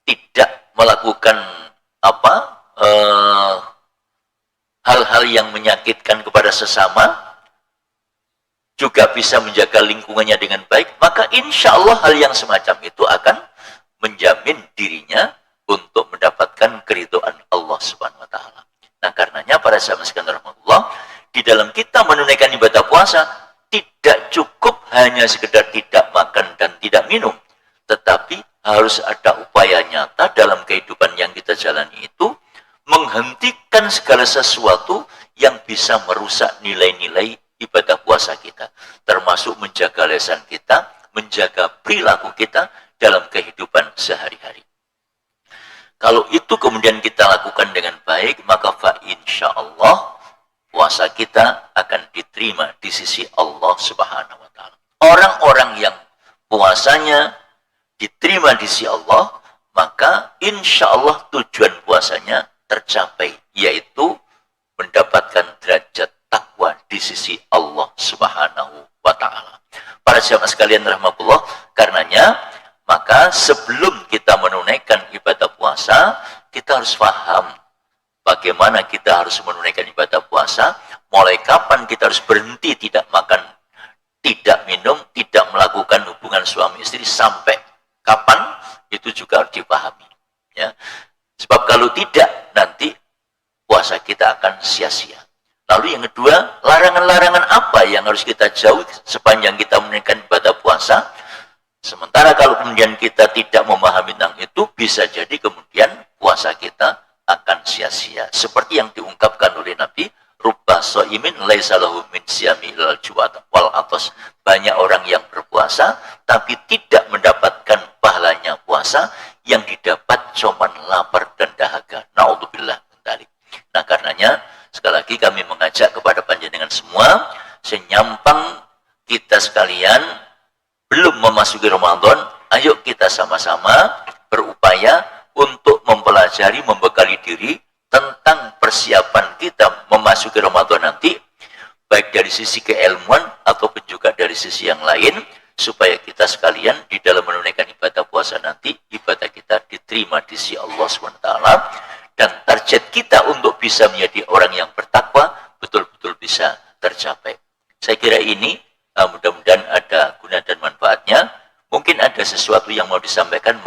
tidak melakukan hal-hal yang menyakitkan kepada sesama, juga bisa menjaga lingkungannya dengan baik, maka insya Allah hal yang semacam itu akan menjamin dirinya untuk mendapatkan keridhaan Allah Subhanahu wa taala. Nah, karenanya para sahabat sekalian rahmatullah, di dalam kita menunaikan ibadah puasa tidak cukup hanya sekedar tidak makan dan tidak minum, tetapi harus ada upaya nyata dalam kehidupan yang kita jalani itu menghentikan segala sesuatu yang bisa merusak nilai-nilai ibadah puasa kita, termasuk menjaga lisan kita, menjaga perilaku kita dalam kehidupan sehari-hari. Kalau itu kemudian kita lakukan dengan baik, maka fa insya Allah puasa kita akan diterima di sisi Allah Subhanahu wa taala. Orang-orang yang puasanya diterima di sisi Allah, maka insya Allah tujuan puasanya tercapai, yaitu mendapatkan derajat takwa di sisi Allah Subhanahu wa taala. Para jamaah sekalian rahmatullah, karenanya maka sebelum kita menunaikan ibadah puasa, kita harus paham bagaimana kita harus menunaikan ibadah puasa, mulai kapan kita harus berhenti tidak makan, tidak minum, tidak melakukan hubungan suami istri, sampai kapan, itu juga harus dipahami. Ya. Sebab kalau tidak, nanti puasa kita akan sia-sia. Lalu yang kedua, larangan-larangan apa yang harus kita jauhi sepanjang kita menunaikan ibadah puasa? Sementara kalau kemudian kita tidak memahami tentang itu, bisa jadi kemudian puasa kita akan sia-sia. Seperti yang diungkapkan oleh Nabi, rubba shaimin laisa lahu min siyami ilal ju'at wal atas. Banyak orang yang berpuasa tapi tidak mendapatkan pahalanya puasa, yang didapat cuman lapar dan dahaga. Naudzubillah min dzalik. Nah, karenanya sekali lagi kami mengajak kepada panjenengan semua, senyampang kita sekalian belum memasuki Ramadan, ayo kita sama-sama berupaya untuk mempelajari, membekali diri tentang persiapan kita memasuki Ramadan nanti, baik dari sisi keilmuan ataupun juga dari sisi yang lain, supaya kita sekalian di dalam menunaikan ibadah puasa nanti, ibadah kita diterima di sisi Allah SWT, dan target kita untuk bisa menjadi orang yang bertakwa betul-betul bisa tercapai. Saya kira ini mudah-mudahan ada guna dan manfaatnya. Mungkin ada sesuatu yang mau disampaikan,